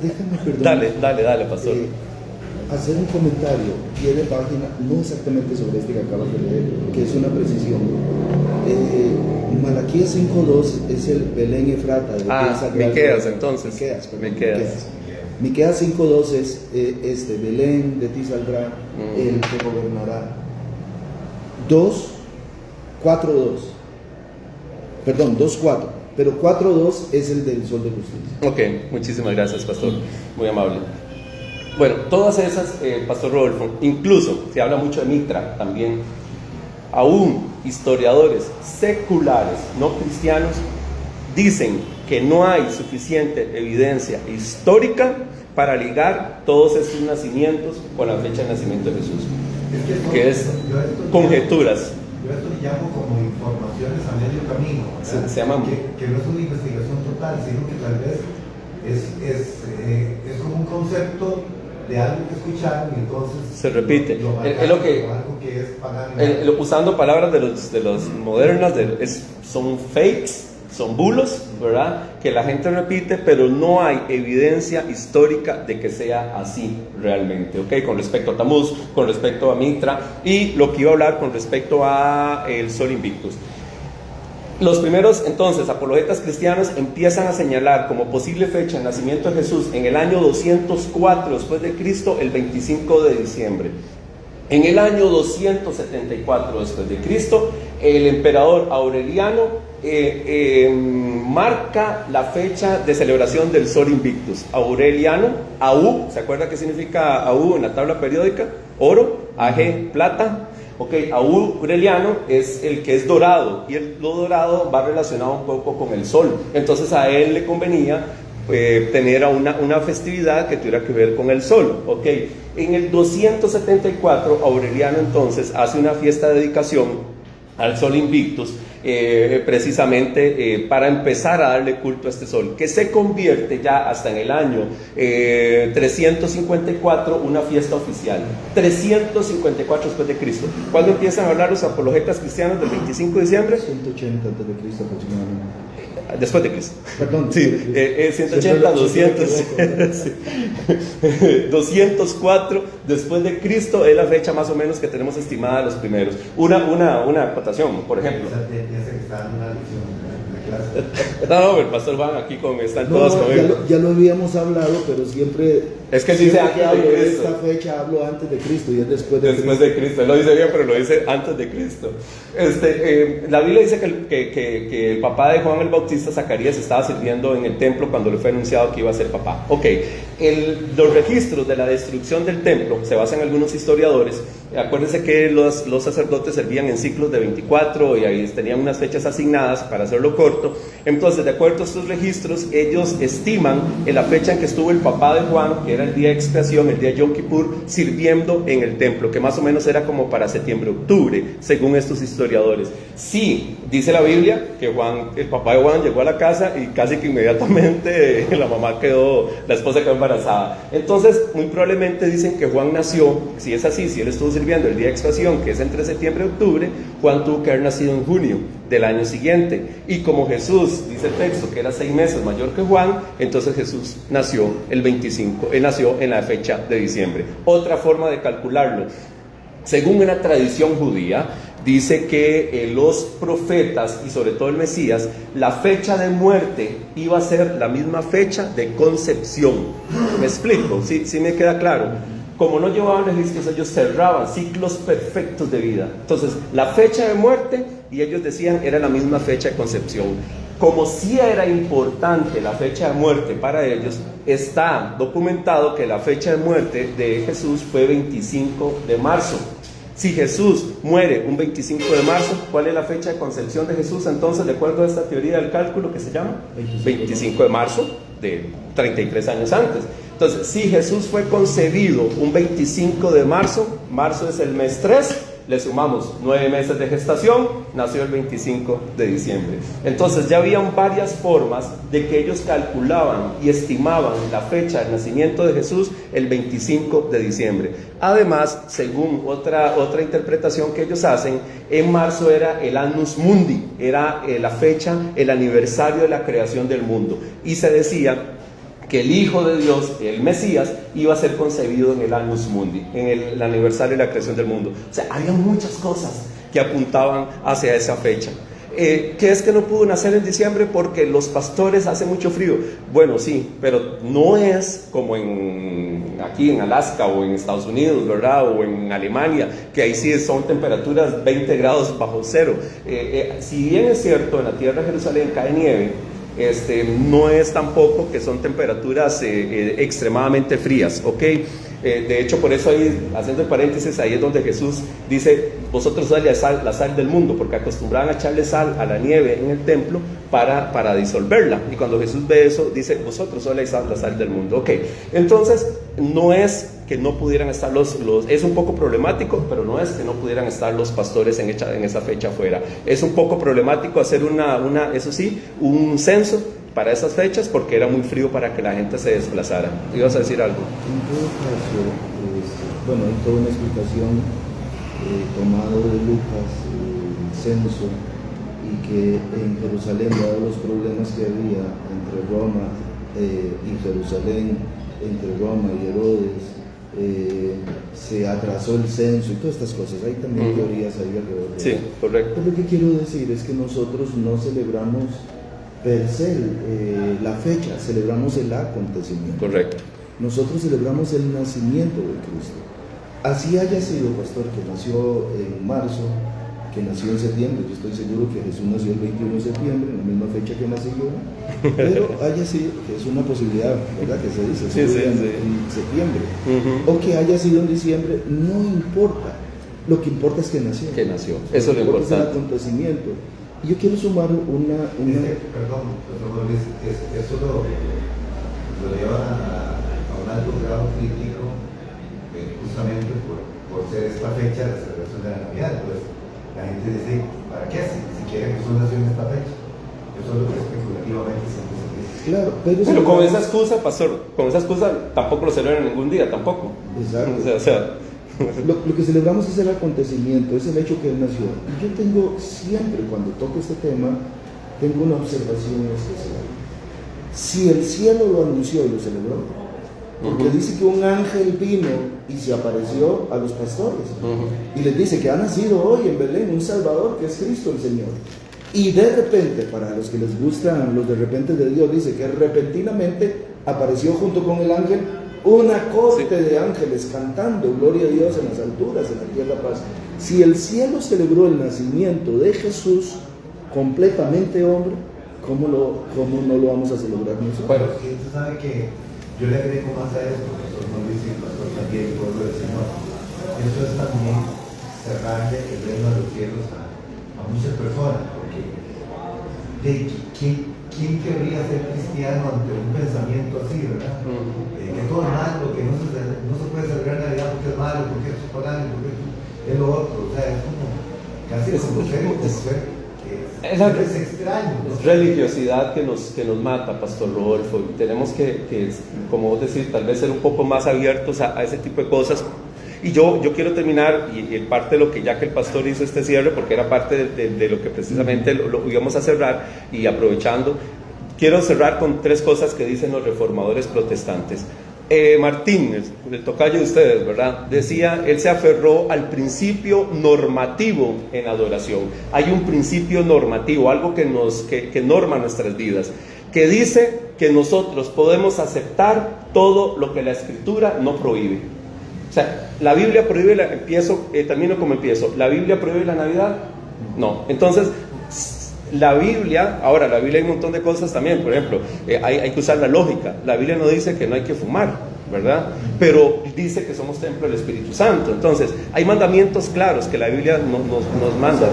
Déjame, perdón. Dale, pastor. Hacer un comentario, pie de página, no exactamente sobre este que acabas de leer, que es una precisión. Malaquías 5.2 es el Belén Efrata. Miqueas, entonces. Miqueas 5.2 es Belén, de ti saldrá el que gobernará. 2.4.2. Perdón, 2.4. Pero 4.2 es el del sol de justicia. Ok, muchísimas gracias, pastor. Muy amable. Bueno, todas esas, pastor Rodolfo, incluso se habla mucho de Mitra también. Aún historiadores seculares, no cristianos, dicen que no hay suficiente evidencia histórica para ligar todos estos nacimientos con la fecha de nacimiento de Jesús, que es conjeturas. Yo esto le llamo como informaciones a medio camino, se llaman, que no es una investigación total, sino que tal vez es como un concepto de algo que escucharon y entonces se repite. Es lo que algo que es pagano. Usando palabras de los modernas, son fakes, son bulos, ¿verdad? Que la gente repite, pero no hay evidencia histórica de que sea así realmente, ¿ok? Con respecto a Tamuz, con respecto a Mitra y lo que iba a hablar con respecto a el Sol Invictus. Los primeros, entonces, apologetas cristianos empiezan a señalar como posible fecha de nacimiento de Jesús en el año 204 después de Cristo, el 25 de diciembre. En el año 274 después de Cristo, el emperador Aureliano marca la fecha de celebración del Sol Invictus. Aureliano, AU, ¿se acuerda qué significa AU en la tabla periódica? Oro, AG, plata. Ok, Aureliano es el que es dorado, y lo dorado va relacionado un poco con el sol. Entonces a él le convenía tener una festividad que tuviera que ver con el sol. Ok, en el 274 Aureliano entonces hace una fiesta de dedicación al Sol Invictus, precisamente para empezar a darle culto a este sol, que se convierte ya hasta en el año 354 una fiesta oficial. 354 después de Cristo. ¿Cuándo empiezan a hablar los apologetas cristianos del 25 de diciembre? 180 antes de Cristo aproximadamente. Después de Cristo. Perdón. Sí, 180, 200, sí. 204 después de Cristo es la fecha más o menos que tenemos estimada de los primeros. Una acotación, por ejemplo. No, el pastor Juan aquí están todos conmigo. Ya lo habíamos hablado, pero siempre es que dice antes que hablo de de Cristo. esta fecha hablo antes de Cristo y es después de Cristo. Él lo dice bien, pero lo dice antes de Cristo. La Biblia dice que el papá de Juan el Bautista, Zacarías, estaba sirviendo en el templo cuando le fue anunciado que iba a ser papá. Ok, los registros de la destrucción del templo se basan en algunos historiadores. Acuérdense que los sacerdotes servían en ciclos de 24 y ahí tenían unas fechas asignadas para hacerlo corto. Entonces, de acuerdo a estos registros, ellos estiman en la fecha en que estuvo el papá de Juan, que era el día de expiación, el día de Yom Kippur, sirviendo en el templo, que más o menos era como para septiembre-octubre, según estos historiadores. Sí, dice la Biblia que el papá de Juan llegó a la casa y casi que inmediatamente la esposa quedó embarazada. Entonces, muy probablemente dicen que Juan nació, si es así, si él estuvo sirviendo el día de expiación, que es entre septiembre y octubre, Juan tuvo que haber nacido en junio del año siguiente. Y como Jesús, dice el texto, que era 6 meses mayor que Juan, entonces Jesús nació el 25, nació en la fecha de diciembre. Otra forma de calcularlo, según una tradición judía, dice que los profetas y sobre todo el Mesías, la fecha de muerte iba a ser la misma fecha de concepción. ¿Me explico? ¿Sí me queda claro? Como no llevaban registros, ellos cerraban ciclos perfectos de vida. Entonces, la fecha de muerte, y ellos decían, era la misma fecha de concepción. Como sí era importante la fecha de muerte para ellos, está documentado que la fecha de muerte de Jesús fue 25 de marzo. Si Jesús muere un 25 de marzo, ¿cuál es la fecha de concepción de Jesús? Entonces, de acuerdo a esta teoría del cálculo que se llama 25 de marzo de 33 años antes. Entonces, si Jesús fue concebido un 25 de marzo, marzo es el mes 3, le sumamos 9 meses de gestación, nació el 25 de diciembre. Entonces ya habían varias formas de que ellos calculaban y estimaban la fecha del nacimiento de Jesús el 25 de diciembre. Además, según otra interpretación que ellos hacen, en marzo era el Annus Mundi, era la fecha, el aniversario de la creación del mundo. Y se decía que el Hijo de Dios, el Mesías, iba a ser concebido en el Annus Mundi, en el aniversario de la creación del mundo. O sea, había muchas cosas que apuntaban hacia esa fecha. ¿Qué es que no pudo nacer en diciembre? Porque los pastores hace mucho frío. Bueno, sí, pero no es como aquí en Alaska o en Estados Unidos, ¿verdad? O en Alemania, que ahí sí son temperaturas 20 grados bajo cero. Si bien es cierto, en la tierra de Jerusalén cae nieve, no es tampoco que son temperaturas extremadamente frías, ¿ok? De hecho, por eso ahí, haciendo el paréntesis, ahí es donde Jesús dice, vosotros sois la sal del mundo, porque acostumbraban a echarle sal a la nieve en el templo para disolverla. Y cuando Jesús ve eso, dice, vosotros sois la sal del mundo, ¿ok? Entonces, no es que no pudieran estar es un poco problemático, pero no es que no pudieran estar los pastores en esa fecha afuera. Es un poco problemático hacer eso sí, un censo para esas fechas, porque era muy frío para que la gente se desplazara. ¿Ibas a decir algo? En todo caso, bueno, hay toda una explicación tomado de Lucas, el censo, y que en Jerusalén, dados los problemas que había entre Roma y Jerusalén, entre Roma y Herodes, se atrasó el censo y todas estas cosas. Hay también teorías ahí alrededor de sí, eso. correcto. Pero lo que quiero decir es que nosotros no celebramos per se la fecha, celebramos el acontecimiento. Correcto. Nosotros celebramos el nacimiento de Cristo. Así haya sido, pastor, que nació en marzo, que nació en septiembre. Yo estoy seguro que Jesús nació el 21 de septiembre, en la misma fecha que nací yo, pero haya sido, que es una posibilidad, ¿verdad? Que se dice, en septiembre, o que haya sido en diciembre, no importa. Lo que importa es que nació. Que nació, eso es lo importante. Es el acontecimiento. Y yo quiero sumar una... Perdón, eso lo lleva a un alto grado crítico, justamente por ser esta fecha de la celebración de la Navidad. Pues la gente dice, ¿para qué? Si quieren que Jesús nació en esta fecha. Eso es lo que especulativamente se dice. Claro, pero con esa excusa, pastor, con esa excusa tampoco lo celebran ningún día, tampoco. Exacto. O sea, lo que celebramos es el acontecimiento, es el hecho que él nació. Y yo tengo siempre, cuando toco este tema, tengo una observación especial. Si el cielo lo anunció y lo celebró, porque dice que un ángel vino y se apareció a los pastores y les dice que ha nacido hoy en Belén un Salvador, que es Cristo el Señor. Y de repente, para los que les gustan los de repente de Dios, dice que repentinamente apareció junto con el ángel una corte de ángeles cantando gloria a Dios en las alturas, en la tierra paz. Si el cielo celebró el nacimiento de Jesús completamente hombre, ¿cómo no lo vamos a celebrar nosotros? Bueno, usted sabe que yo le agrego más a esto, profesor Mauricio, el pastor también, el pueblo del Señor. Eso es también cerrarle el reino de los cielos a muchas personas, porque ¿quién querría ser cristiano ante un pensamiento así, verdad? Que todo es malo, que no se puede celebrar Navidad porque es malo, porque es pagano, porque es lo otro. O sea, es como casi como ser es extraño. Es religiosidad que nos mata, Pastor Rodolfo. Tenemos que, como vos decís, tal vez ser un poco más abiertos a ese tipo de cosas. Y yo quiero terminar, y parte de lo que ya que el pastor hizo este cierre, porque era parte de lo que precisamente lo íbamos a cerrar, y aprovechando, quiero cerrar con 3 cosas que dicen los reformadores protestantes. Martín, el tocayo de ustedes, ¿verdad? Decía, él se aferró al principio normativo en adoración. Hay un principio normativo, algo que norma nuestras vidas, que dice que nosotros podemos aceptar todo lo que la Escritura no prohíbe. O sea, la Biblia prohíbe, termino como empiezo, ¿la Biblia prohíbe la Navidad? No. Entonces, la Biblia hay un montón de cosas también, por ejemplo, hay que usar la lógica. La Biblia no dice que no hay que fumar, ¿verdad? Pero dice que somos templo del Espíritu Santo. Entonces, hay mandamientos claros que la Biblia nos manda.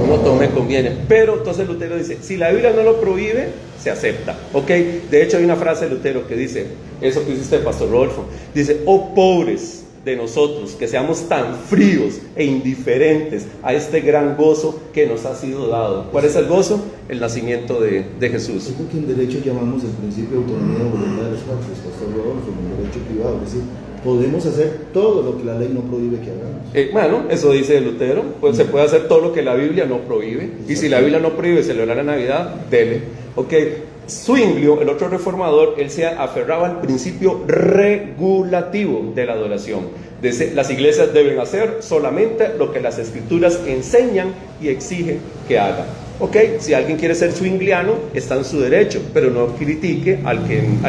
No tome, conviene. Pero entonces Lutero dice, si la Biblia no lo prohíbe, se acepta, ¿ok? De hecho, hay una frase de Lutero que dice, eso que dice usted, Pastor Rodolfo, dice, oh pobres de nosotros, que seamos tan fríos e indiferentes a este gran gozo que nos ha sido dado. ¿Cuál es el gozo? El nacimiento de Jesús. Es lo que en derecho llamamos el principio de autonomía de voluntad de las partes, Pastor Rodolfo, en el derecho privado, es decir, podemos hacer todo lo que la ley no prohíbe que hagamos. Bueno, eso dice Lutero, pues se puede hacer todo lo que la Biblia no prohíbe, y si la Biblia no prohíbe celebrar la Navidad, dele, ¿ok? Zwinglio, el otro reformador, él se aferraba al principio regulativo de la adoración. Las iglesias deben hacer solamente lo que las Escrituras enseñan y exigen que hagan. Ok, si alguien quiere ser zwingliano, está en su derecho, pero no critique al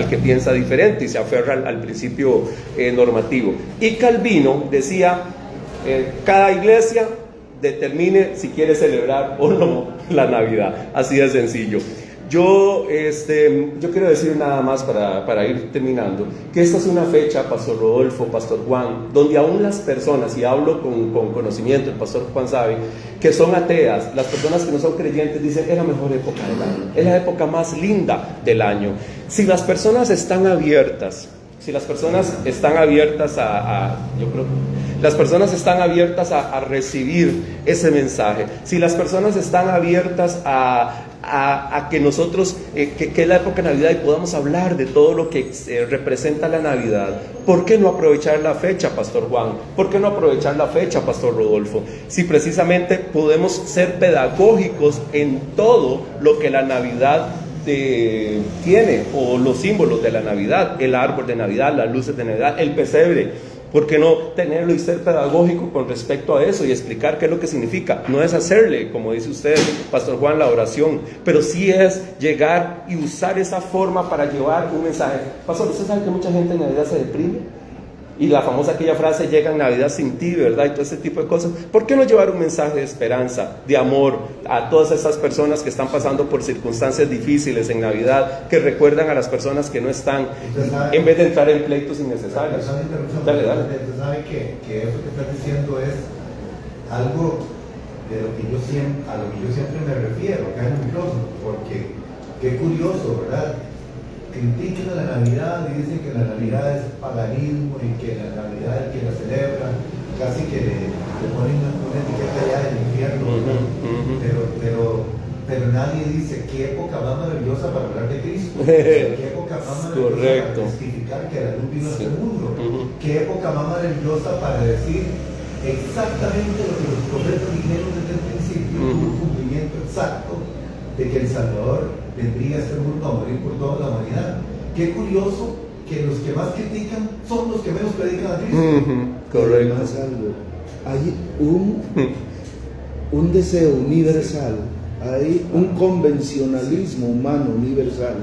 que piensa diferente y se aferra al principio normativo. Y Calvino decía, cada iglesia determine si quiere celebrar o no la Navidad, así de sencillo. Yo quiero decir nada más para ir terminando, que esta es una fecha, Pastor Rodolfo, Pastor Juan, donde aún las personas, y hablo con conocimiento, el Pastor Juan sabe, que son ateas, las personas que no son creyentes dicen, es la mejor época del año, es la época más linda del año. Si las personas están abiertas, las personas están abiertas a recibir ese mensaje, si las personas están abiertas a que nosotros, que es la época de Navidad y podamos hablar de todo lo que representa la Navidad, ¿por qué no aprovechar la fecha, Pastor Juan? ¿Por qué no aprovechar la fecha, Pastor Rodolfo? Si precisamente podemos ser pedagógicos en todo lo que la Navidad tiene, o los símbolos de la Navidad, el árbol de Navidad, las luces de Navidad, el pesebre. ¿Por qué no tenerlo y ser pedagógico con respecto a eso y explicar qué es lo que significa? No es hacerle, como dice usted, Pastor Juan, la oración, pero sí es llegar y usar esa forma para llevar un mensaje. Pastor, ¿usted sabe que mucha gente en Navidad se deprime? Y la famosa aquella frase, llega en Navidad sin ti, ¿verdad? Y todo ese tipo de cosas. ¿Por qué no llevar un mensaje de esperanza, de amor a todas esas personas que están pasando por circunstancias difíciles en Navidad, que recuerdan a las personas que no están, en vez de entrar en pleitos innecesarios? Dale. Usted sabe que eso que estás diciendo es algo de lo que a lo que yo siempre me refiero acá en el micrófono, porque qué curioso, ¿verdad? Critican a la Navidad y dicen que la Navidad es paganismo y que la Navidad el que la celebra casi que le ponen una etiqueta allá del infierno, pero nadie dice qué época más maravillosa para hablar de Cristo, qué época más maravillosa para testificar que la luz vino a este mundo, qué época más maravillosa para decir exactamente lo que los profetas dijeron desde el principio, un cumplimiento exacto de que el Salvador vendría a este mundo a morir por toda la humanidad. Qué curioso que los que más critican son los que menos predican a Cristo. Correcto. Hay un deseo universal, hay un convencionalismo humano universal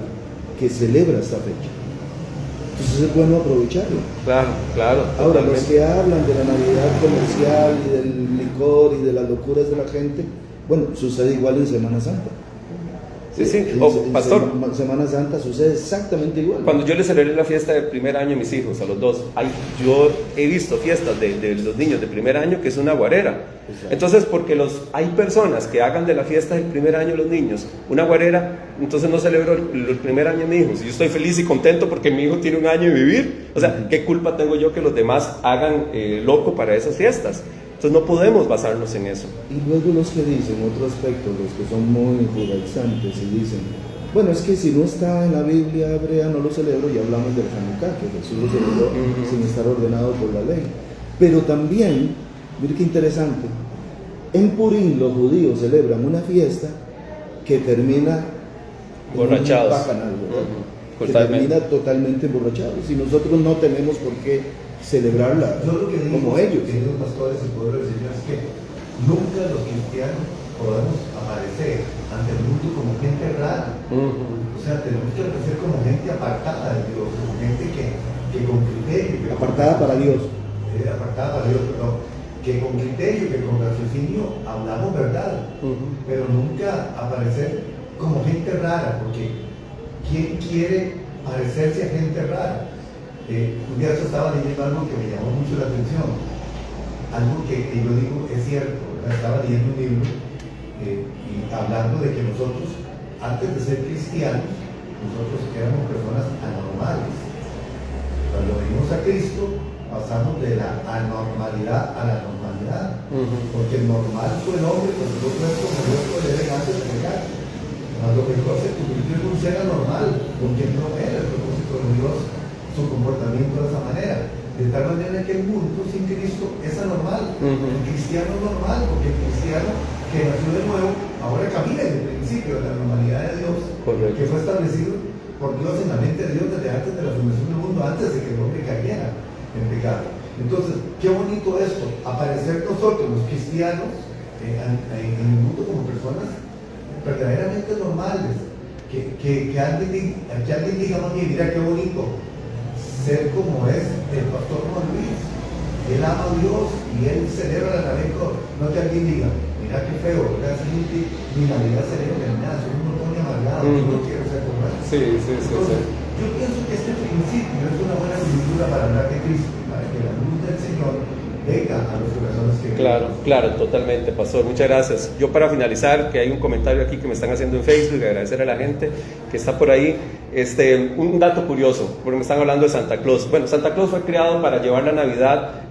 que celebra esta fecha. Entonces es bueno aprovecharlo. Claro. Ahora, los que hablan de la Navidad comercial y del licor y de las locuras de la gente, bueno, sucede igual en Semana Santa. Sí. Pastor, en Semana Santa sucede exactamente igual. Cuando yo le celebré la fiesta de primer año a mis hijos, a los dos, yo he visto fiestas de los niños de primer año que es una guarera. Exacto. Entonces, porque hay personas que hagan de la fiesta del primer año los niños una guarera, entonces no celebro el primer año de mi hijo. Si yo estoy feliz y contento porque mi hijo tiene un año de vivir, o sea, ¿qué culpa tengo yo que los demás hagan loco para esas fiestas? Entonces no podemos basarnos en eso. Y luego los que dicen, otro aspecto, los que son muy judaizantes y dicen, Bueno, es que si no está en la Biblia hebrea no lo celebro, y hablamos del Hanukkah, que Jesús lo celebró sin estar ordenado por la ley. Pero también, mire qué interesante, en Purim los judíos celebran una fiesta que termina borrachados, en un bacanal, que termina totalmente emborrachados, y nosotros no tenemos por qué celebrarla Yo lo que digo, como ellos. queridos pastores y pueblo del Señor, es que nunca los cristianos podemos aparecer ante el mundo como gente rara. O sea, tenemos que aparecer como gente apartada de Dios, como gente que con criterio, Apartada para Dios. Apartada para Dios, perdón, que con criterio, que con raciocinio hablamos verdad, pero nunca aparecer como gente rara, porque ¿quién quiere parecerse a gente rara? Un día yo estaba leyendo algo que me llamó mucho la atención, algo que yo digo es cierto, ¿verdad? Estaba leyendo un libro y hablando de que nosotros, antes de ser cristianos, nosotros éramos personas anormales. Cuando venimos a Cristo, pasamos de la anormalidad a la normalidad, porque el normal fue el hombre cuando no fue como Dios puede ver antes de pecar. Cuando mejor se convirtió en un ser anormal, porque no era el propósito de Dios su comportamiento de esa manera. De tal manera que el mundo sin Cristo es anormal. El cristiano es normal, porque el cristiano que nació de nuevo ahora camina en el principio de la normalidad de Dios, que fue establecido por Dios en la mente de Dios desde antes de la fundación del mundo, antes de que el hombre cayera en pecado. Entonces, qué bonito esto, aparecer nosotros los cristianos en el mundo como personas verdaderamente normales, que alguien diga, mami, mira qué bonito ser como es el pastor Juan Luis. Él ama a Dios y él celebra la Navidad. No que alguien diga, mira qué feo, ¿verdad? Ni Navidad celebra ni nada, soy un montón de amargado, no quiero ser como él. Sí. Yo pienso que este principio es una buena cultura para hablar de Cristo, para que la luz del Señor venga a los corazones que Claro, totalmente, pastor, muchas gracias. Yo para finalizar, que hay un comentario aquí que me están haciendo en Facebook, agradecer a la gente que está por ahí. Un dato curioso, porque me están hablando de Santa Claus. Bueno, Santa Claus fue creado para llevar la Navidad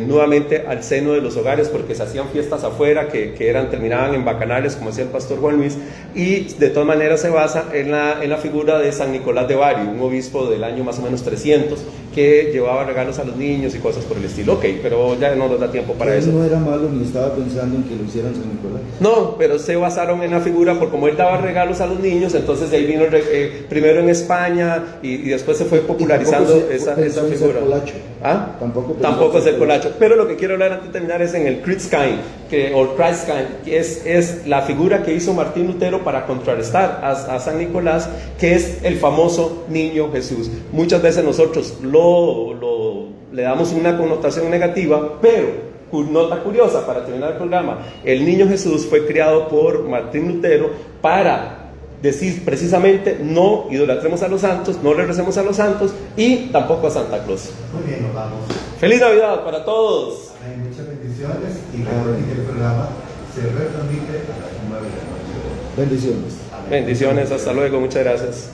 nuevamente al seno de los hogares, porque se hacían fiestas afuera que terminaban en bacanales, como decía el pastor Juan Luis, y de todas maneras se basa en la figura de San Nicolás de Bari, un obispo del año más o menos 300, que llevaba regalos a los niños y cosas por el estilo. Ok, pero ya no nos da tiempo para eso. No era malo ni estaba pensando en que lo hicieran San Nicolás. No, pero se basaron en la figura, por como él daba regalos a los niños, entonces de ahí vino primero en España y después se fue popularizando esa figura. ¿Ah? Tampoco es el colacho. Pero lo que quiero hablar antes de terminar es en el Christkind, o Christkind, que es la figura que hizo Martín Lutero para contrarrestar a San Nicolás, que es el famoso niño Jesús. Muchas veces nosotros le damos una connotación negativa, pero nota curiosa para terminar el programa: el niño Jesús fue criado por Martín Lutero para decir precisamente no idolatremos a los santos, no le recemos a los santos y tampoco a Santa Claus. Muy bien, nos vamos. ¡Feliz Navidad para todos! Hay muchas bendiciones y recuerden que el programa se retransmite a las 9 de la noche. Bendiciones. Amén. Bendiciones, hasta luego, muchas gracias.